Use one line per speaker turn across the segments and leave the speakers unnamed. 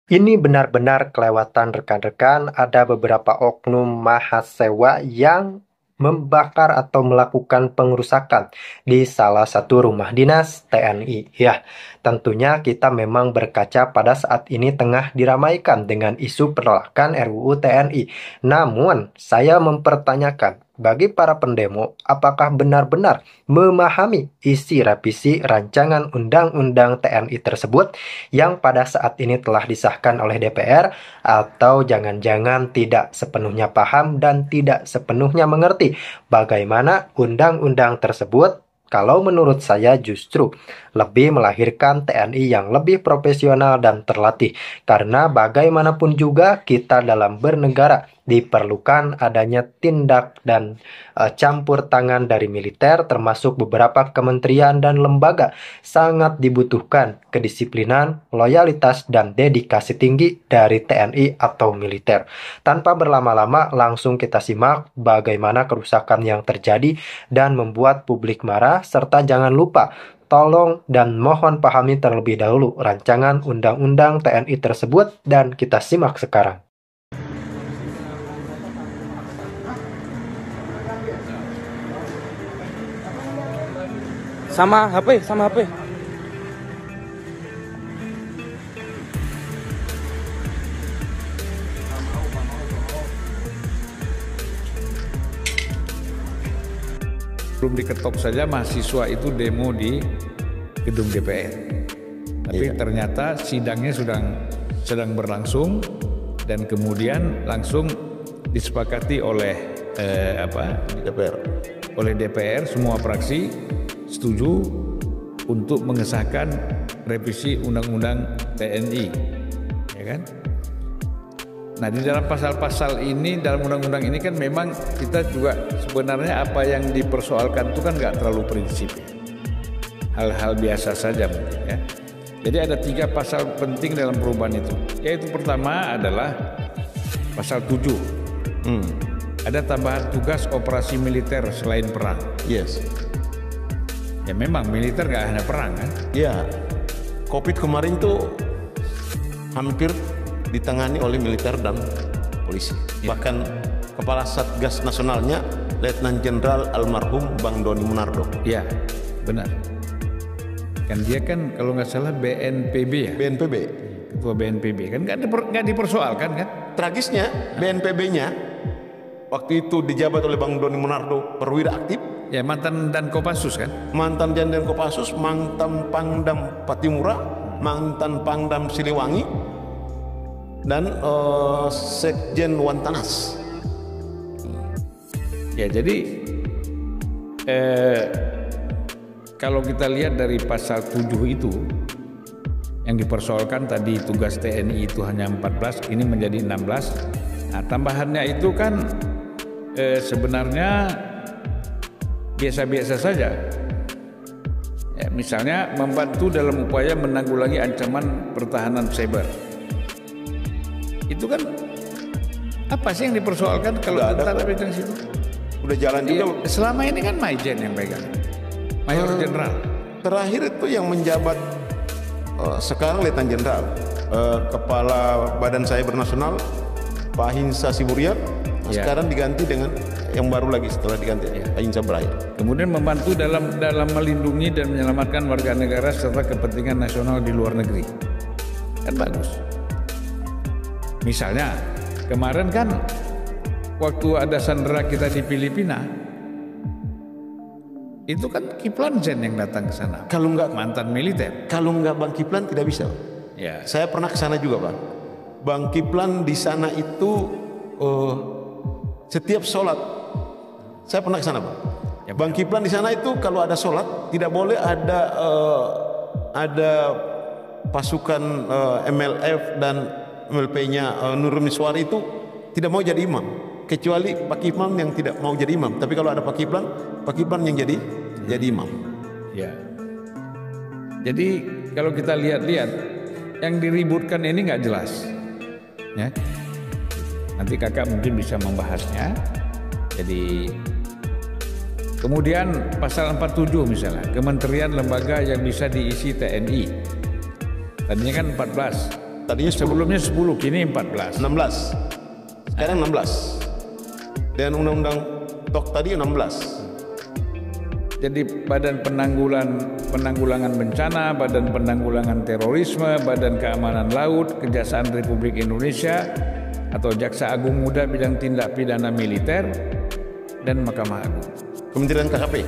Ini benar-benar kelewatan rekan-rekan, ada beberapa oknum mahasiswa yang membakar atau melakukan pengerusakan di salah satu rumah dinas TNI. Ya, tentunya kita memang berkaca pada saat ini tengah diramaikan dengan isu penolakan RUU TNI. Namun, saya mempertanyakan, bagi para pendemo, apakah benar-benar memahami isi revisi rancangan Undang-Undang TNI tersebut yang pada saat ini telah disahkan oleh DPR, atau jangan-jangan tidak sepenuhnya paham dan tidak sepenuhnya mengerti bagaimana undang-undang tersebut? Kalau menurut saya justru lebih melahirkan TNI yang lebih profesional dan terlatih. Karena bagaimanapun juga kita dalam bernegara diperlukan adanya tindak dan campur tangan dari militer, termasuk beberapa kementerian dan lembaga. Sangat dibutuhkan kedisiplinan, loyalitas, dan dedikasi tinggi dari TNI atau militer. Tanpa berlama-lama, langsung kita simak bagaimana kerusakan yang terjadi dan membuat publik marah, serta jangan lupa tolong dan mohon pahami terlebih dahulu rancangan Undang-Undang TNI tersebut, dan kita simak sekarang.
Sama HP.
Belum diketok saja mahasiswa itu demo di gedung DPR. Tapi ternyata sidangnya sedang berlangsung dan kemudian langsung disepakati oleh DPR, semua fraksi setuju untuk mengesahkan revisi Undang-Undang TNI, ya kan? Nah, di dalam pasal-pasal ini, dalam undang-undang ini kan memang kita juga sebenarnya apa yang dipersoalkan itu kan nggak terlalu prinsip, ya. Hal-hal biasa saja mungkin, ya. Jadi ada 3 pasal penting dalam perubahan itu, yaitu pertama adalah pasal 7. Ada tambahan tugas operasi militer selain perang.
Yes.
Ya memang militer nggak hanya perang kan?
Ya, COVID kemarin tuh hampir ditangani oleh militer dan polisi. Bahkan Kepala Satgas Nasionalnya Letnan Jenderal almarhum Bang Doni Monardo.
Ya, benar. Kan dia kan kalau nggak salah BNPB ya?
BNPB.
Ketua BNPB kan nggak dipersoalkan kan?
Tragisnya BNPB-nya waktu itu dijabat oleh Bang Doni Monardo, perwira aktif.
Ya mantan dan Kopassus kan?
Mantan Jandan Kopassus, mantan Pangdam Patimura, mantan Pangdam Siliwangi, dan Sekjen Wantanas.
Ya jadi kalau kita lihat dari pasal 7 itu yang dipersoalkan tadi tugas TNI itu hanya 14, ini menjadi 16. Nah, tambahannya itu kan sebenarnya biasa-biasa saja. Ya, misalnya membantu dalam upaya menanggulangi ancaman pertahanan cyber. Itu kan apa sih yang dipersoalkan kalau tentara pegang situ?
Udah jalan juga.
Selama ini kan Maijen yang pegang, Mayor Jenderal.
Terakhir itu yang menjabat sekarang Letnan Jenderal, Kepala Badan Cyber Nasional Pak Hinsa Siburian. Sekarang diganti dengan yang baru lagi setelah diganti, Pak Hinsa berakhir.
Kemudian membantu dalam melindungi dan menyelamatkan warga negara serta kepentingan nasional di luar negeri. Kan bagus. Misalnya kemarin kan waktu ada sandera kita di Filipina, itu kan Kiflan Zen yang datang ke sana.
Kalau nggak
mantan militer.
Kalau nggak Bang Kiflan tidak bisa.
Ya.
Saya pernah ke sana juga, Bang. Bang Kiflan di sana itu setiap sholat, saya pernah ke sana, Bang.
Ya,
Bang Kiflan di sana itu kalau ada sholat tidak boleh ada pasukan MLF dan MLP-nya Nurul Miswar itu tidak mau jadi imam, kecuali Pak Kiflan yang tidak mau jadi imam. Tapi kalau ada Pak Kiflan yang jadi imam.
Ya. Jadi kalau kita lihat-lihat yang diributkan ini nggak jelas, ya. Nanti kakak mungkin bisa membahasnya. Jadi kemudian pasal 47 misalnya, kementerian lembaga yang bisa diisi TNI. Tadinya kan 14.
Tadinya 10.
Sebelumnya 10, kini 14.
16. Sekarang 16. Dan undang-undang TOK tadi 16.
Jadi Badan Penanggulangan Bencana, Badan Penanggulangan Terorisme, Badan Keamanan Laut, Kejaksaan Republik Indonesia atau Jaksa Agung Muda bidang tindak pidana militer, dan Mahkamah Agung.
Kementerian KKP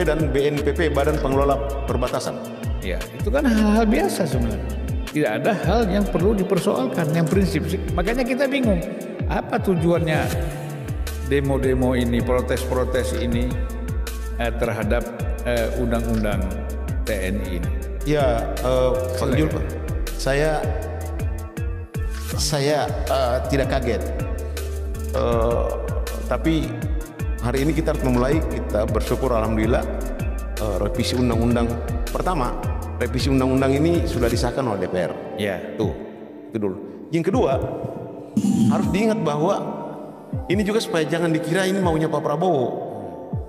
dan BNPP, Badan Pengelola Perbatasan.
Ya, itu kan hal-hal biasa sebenarnya. Tidak ada hal yang perlu dipersoalkan, yang prinsip. Makanya kita bingung, apa tujuannya demo-demo ini, protes-protes ini terhadap undang-undang TNI ini?
Ya, Pak Jul, saya tidak kaget. Tapi hari ini kita harus memulai, kita bersyukur alhamdulillah revisi undang-undang pertama, revisi undang-undang ini sudah disahkan oleh DPR.
Ya,
itu dulu. Yang kedua, harus diingat bahwa ini juga supaya jangan dikira ini maunya Pak Prabowo.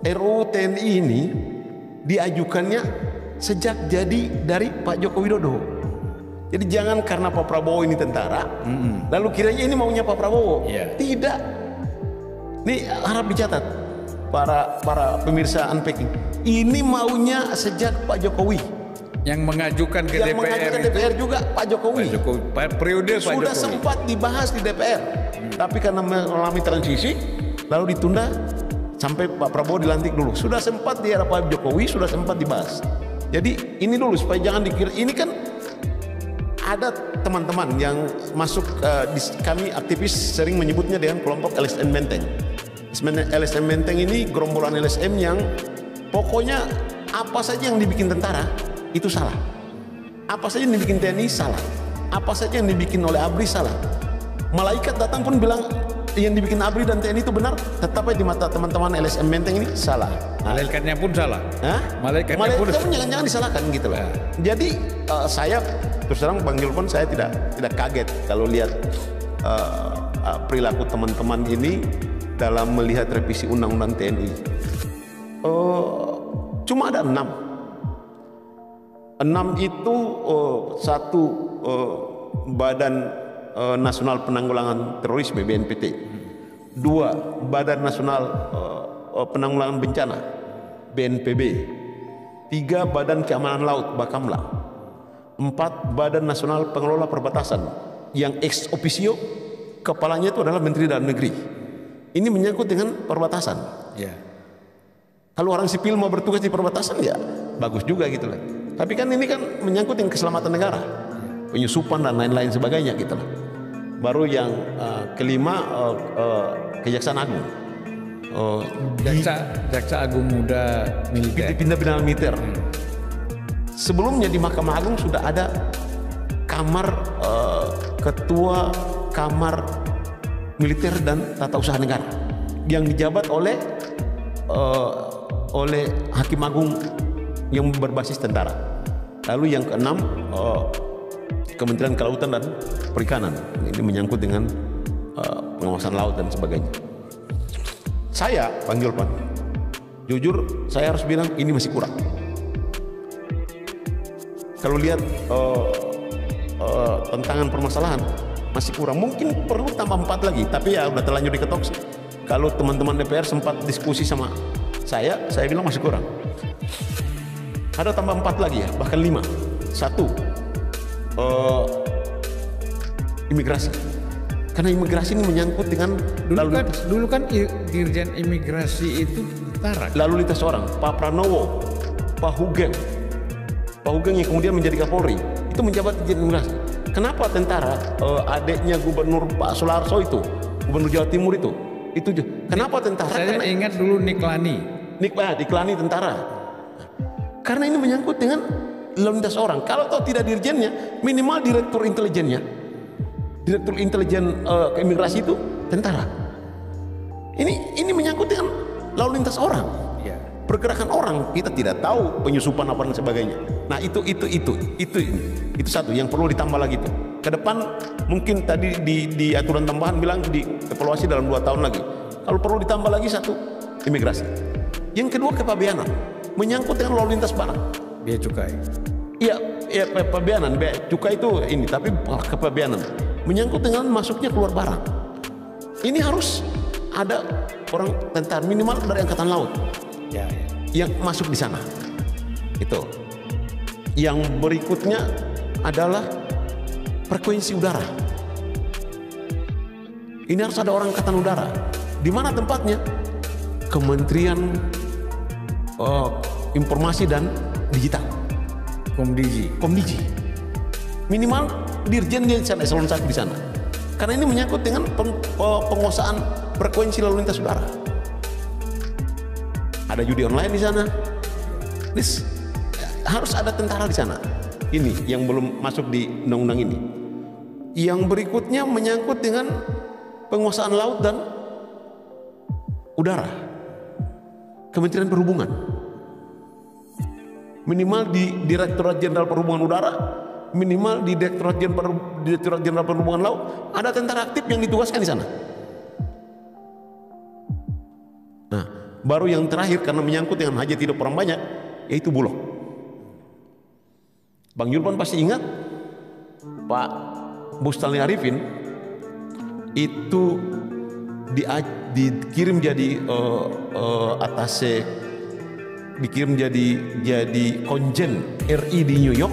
RUU TNI ini diajukannya sejak jadi dari Pak Joko Widodo. Jadi jangan karena Pak Prabowo ini tentara, lalu kiranya ini maunya Pak Prabowo. Tidak. Ini harap dicatat para pemirsa Unpacking. Ini maunya sejak Pak Jokowi.
Yang mengajukan ke
yang
DPR,
mengajukan DPR juga Pak Jokowi.
Periode Pak Jokowi.
Sudah sempat dibahas di DPR, tapi karena mengalami transisi, lalu ditunda sampai Pak Prabowo dilantik dulu. Sudah sempat di era Pak Jokowi, sudah sempat dibahas. Jadi ini dulu supaya jangan dikira, ini kan ada teman-teman yang masuk, kami aktivis sering menyebutnya dengan kelompok LSM Menteng. LSM Menteng ini gerombolan LSM yang pokoknya apa saja yang dibikin tentara itu salah, apa saja yang dibikin TNI salah, apa saja yang dibikin oleh ABRI salah. Malaikat datang pun bilang yang dibikin ABRI dan TNI itu benar, tetapi di mata teman-teman LSM Menteng ini salah.
Malaikatnya pun salah.
Malaikatnya pun jangan disalahkan gitu lah. Jadi saya terus terang Bang Julfon, saya tidak kaget kalau lihat perilaku teman-teman ini dalam melihat revisi undang-undang TNI. Cuma ada 6. 6 itu satu Badan Nasional Penanggulangan Terorisme BNPT, 2 Badan Nasional Penanggulangan Bencana BNPB, 3 Badan Keamanan Laut Bakamla, 4 Badan Nasional Pengelola Perbatasan yang ex officio kepalanya itu adalah Menteri Dalam Negeri. Ini menyangkut dengan perbatasan. Kalau orang sipil mau bertugas di perbatasan ya bagus juga gitu lah. Tapi kan ini kan menyangkut dengan keselamatan negara, penyusupan dan lain-lain sebagainya gitu lah. Baru yang kelima Kejaksaan Agung,
Jaksa Agung Muda Militer,
tindak pidana militer. Sebelumnya di Mahkamah Agung sudah ada kamar ketua Kamar Militer dan Tata Usaha Negara yang dijabat oleh Hakim Agung yang berbasis tentara. Lalu yang keenam Kementerian Kelautan dan Perikanan, ini menyangkut dengan pengawasan laut dan sebagainya. Saya panggil Pak, jujur saya harus bilang ini masih kurang. Kalau lihat tantangan permasalahan masih kurang, mungkin perlu tambah 4 lagi, tapi ya udah terlanjur diketok. Kalau teman-teman DPR sempat diskusi sama saya bilang masih kurang. Ada tambah 4 lagi ya, bahkan 5. 1, imigrasi. Karena imigrasi ini menyangkut dengan
dulu kan Dirjen Imigrasi itu tentara.
Lalu lintas orang, Pak Pranowo, Pak Hugeng yang kemudian menjadi Kapolri, itu menjabat Dirjen Imigrasi. Kenapa tentara? Adiknya Gubernur Pak Soeharto itu, Gubernur Jawa Timur itu kenapa tentara?
Saya ingat dulu Niklani
tentara. Karena ini menyangkut dengan lalu lintas orang. Kalau tahu tidak dirjennya, minimal direktur intelijen keimigrasi itu tentara. Ini menyangkut dengan lalu lintas orang, pergerakan orang. Kita tidak tahu penyusupan apa dan sebagainya. Nah itu satu yang perlu ditambah lagi tuh. Ke depan mungkin tadi di aturan tambahan bilang dievaluasi dalam 2 tahun lagi. Kalau perlu ditambah lagi 1, imigrasi. Yang kedua kepabeanan, menyangkut dengan lalu lintas barang.
Bea cukai.
Iya, ya, kepabeanan, cukai itu ini, tapi kepabeanan menyangkut dengan masuknya keluar barang. Ini harus ada orang tentara minimal dari angkatan laut yang masuk di sana. Itu. Yang berikutnya adalah frekuensi udara. Ini harus ada orang angkatan udara. Di mana tempatnya? Kementerian Informasi dan Digital. Komdigi. Minimal dirjen di sana, eselon 1 di sana. Karena ini menyangkut dengan penguasaan frekuensi lalu lintas udara. Ada judi online di sana. Harus ada tentara di sana. Ini yang belum masuk di undang-undang ini. Yang berikutnya menyangkut dengan penguasaan laut dan udara. Kementerian Perhubungan. Minimal di Direktorat Jenderal Perhubungan Udara, minimal di Direktorat Jenderal Perhubungan Laut ada tentara aktif yang ditugaskan di sana. Nah, baru yang terakhir karena menyangkut dengan hajat hidup orang banyak, yaitu Bulog. Bang Yulpan pasti ingat Pak Bustalni Arifin itu dikirim jadi atase, dikirim jadi konjen RI di New York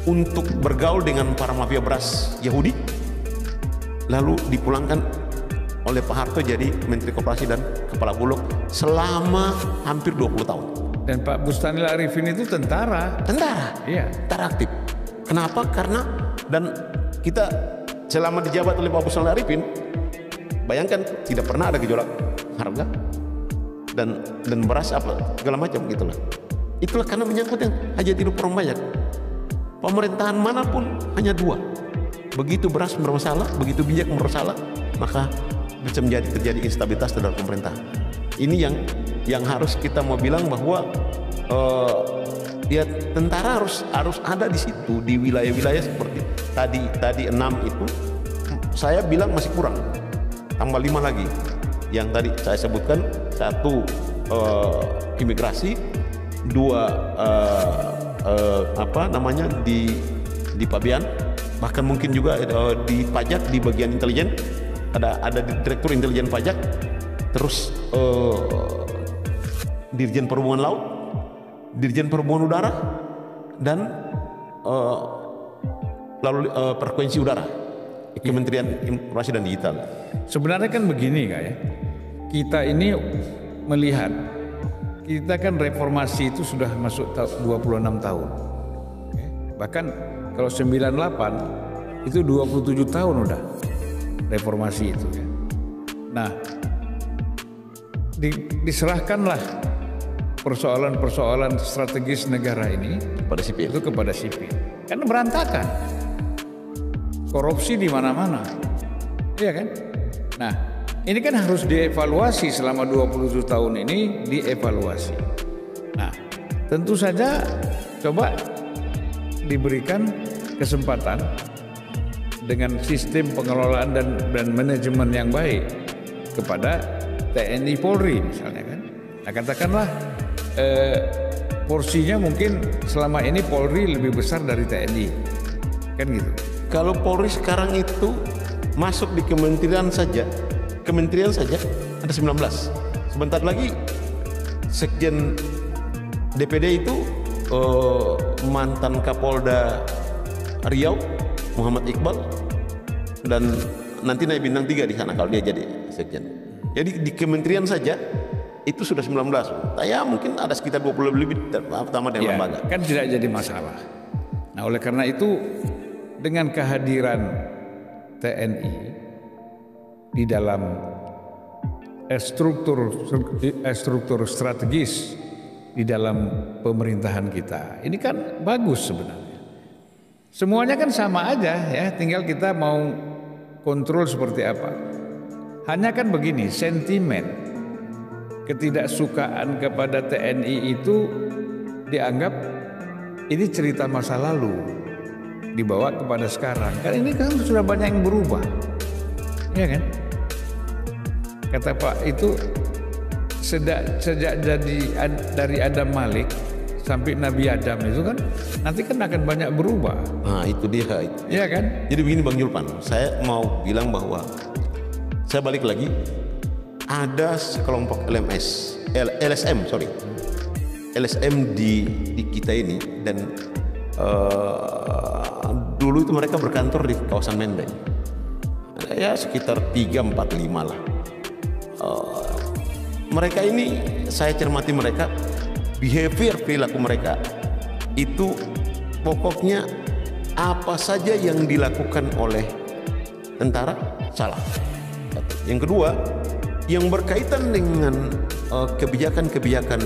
untuk bergaul dengan para mafia beras Yahudi, lalu dipulangkan oleh Pak Harto jadi Menteri Koperasi dan Kepala Bulog selama hampir 20 tahun.
Dan Pak Bustalni Arifin itu tentara. Iya.
Tentara aktif. Kenapa? Karena dan kita selama dijabat oleh Pak Bustalni Arifin, bayangkan tidak pernah ada gejolak harga dan beras apa segala macam gitulah. Itulah karena menyangkut yang hajat hidup orang banyak. Pemerintahan manapun hanya dua. Begitu beras bermasalah, begitu minyak bermasalah, maka bisa terjadi instabilitas dalam pemerintahan. Ini yang harus kita mau bilang bahwa ya tentara harus ada di situ, di wilayah-wilayah seperti tadi 6 itu saya bilang masih kurang. Tambah 5 lagi yang tadi saya sebutkan, 1 imigrasi, 2 di pabean, bahkan mungkin juga di pajak, di bagian intelijen ada direktur intelijen pajak, terus dirjen perhubungan laut, dirjen perhubungan udara, dan lalu frekuensi udara, Kementerian Informasi dan Digital.
Sebenarnya kan begini Kak ya, kita ini melihat, kita kan reformasi itu sudah masuk 26 tahun. Bahkan kalau 98 itu 27 tahun udah reformasi itu ya. Nah, diserahkanlah persoalan-persoalan strategis negara ini
Pada sipil.
itu kepada sipil. Kan berantakan. Korupsi di mana-mana. Iya kan? Nah, ini kan harus dievaluasi selama 27 tahun ini, dievaluasi. Nah, tentu saja coba diberikan kesempatan dengan sistem pengelolaan dan manajemen yang baik kepada TNI Polri misalnya kan. Nah, katakanlah porsinya mungkin selama ini Polri lebih besar dari TNI. Kan gitu.
Kalau Polri sekarang itu masuk di kementerian saja ada 19. Sebentar lagi Sekjen DPD itu mantan Kapolda Riau Muhammad Iqbal, dan nanti naik bintang 3 di sana kalau dia jadi sekjen. Jadi di kementerian saja itu sudah 19. Ya mungkin ada sekitar 20 lebih pertama dengan lembaga.
Kan tidak jadi masalah. Nah, oleh karena itu dengan kehadiran TNI di dalam struktur strategis di dalam pemerintahan kita, ini kan bagus sebenarnya. Semuanya kan sama aja ya, tinggal kita mau kontrol seperti apa. Hanya kan begini, sentimen ketidaksukaan kepada TNI itu dianggap ini cerita masa lalu dibawa kepada sekarang. Kan ini kan sudah banyak yang berubah, ya kan? Kata Pak itu sejak jadi dari Adam Malik sampai Nabi Adam itu kan nanti kan akan banyak berubah.
Nah itu dia itu.
Iya kan?
Jadi begini Bang Julpan, saya mau bilang bahwa saya balik lagi, ada sekelompok LSM di kita ini, dan dulu itu mereka berkantor di kawasan Menteng, ya sekitar 3, 4, 5 lah. Mereka ini saya cermati mereka, behavior perilaku mereka itu pokoknya apa saja yang dilakukan oleh tentara salah. Yang kedua, yang berkaitan dengan kebijakan-kebijakan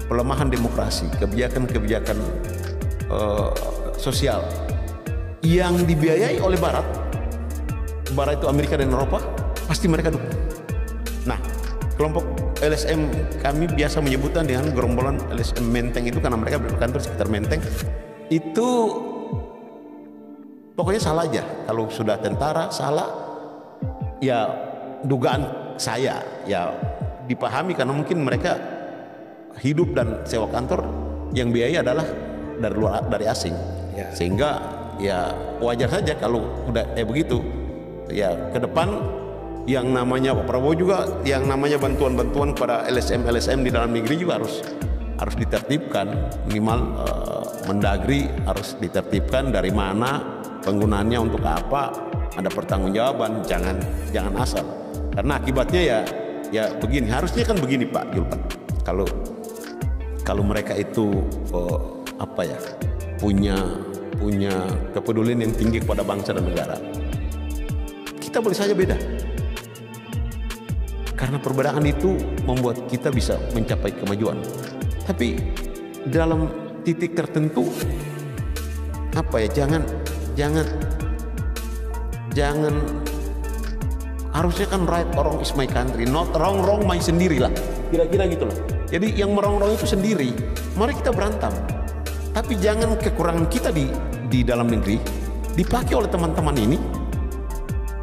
pelemahan demokrasi, kebijakan-kebijakan sosial yang dibiayai oleh Barat itu Amerika dan Eropa, pasti mereka dukung. Nah, kelompok LSM kami biasa menyebutkan dengan gerombolan LSM Menteng itu karena mereka berkantor sekitar Menteng. Itu pokoknya salah aja. Kalau sudah tentara salah, ya dugaan saya ya dipahami karena mungkin mereka hidup dan sewa kantor yang biaya adalah dari asing, ya. Sehingga ya wajar saja kalau udah begitu. Ya ke depan yang namanya Pak Prabowo juga yang namanya bantuan-bantuan kepada LSM di dalam negeri juga harus ditertibkan, minimal Mendagri harus ditertibkan dari mana penggunaannya, untuk apa, ada pertanggungjawaban, jangan asal. Karena akibatnya ya begini, harusnya kan begini Pak Julpan, kalau mereka itu punya kepedulian yang tinggi kepada bangsa dan negara, kita boleh saja beda, karena perbedaan itu membuat kita bisa mencapai kemajuan. Tapi dalam titik tertentu jangan harusnya kan right or wrong is my country, not wrong my sendiri lah, kira-kira gitulah. Jadi yang merong-rong itu sendiri, mari kita berantem. Tapi jangan kekurangan kita di dalam negeri dipakai oleh teman-teman ini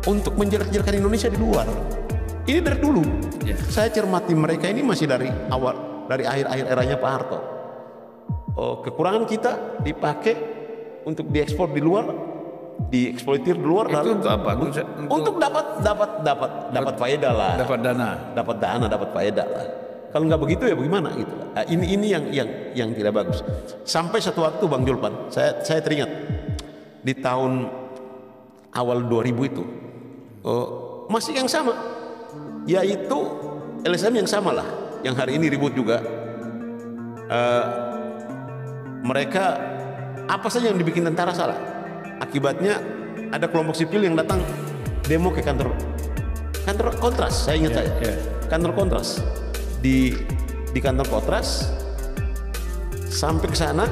untuk menjelek-jelekan Indonesia di luar. Ini dari dulu. Yeah. Saya cermati mereka ini masih dari akhir-akhir eranya Pak Harto. Kekurangan kita dipakai untuk diekspor di luar, dieksploitir di luar.
Itu untuk apa?
Untuk dapat faedah lah. Dapat dana, dapat faedah lah. Kalau nggak begitu ya bagaimana gitu. Nah, ini yang tidak bagus. Sampai satu waktu Bang Julpan, saya teringat di tahun awal 2000 itu masih yang sama, yaitu LSM yang sama lah, yang hari ini ribut juga. Mereka apa saja yang dibikin tentara salah, akibatnya ada kelompok sipil yang datang demo ke kantor Kontras. Saya ingat kantor Kontras, di kantor Kontras, sampai ke sana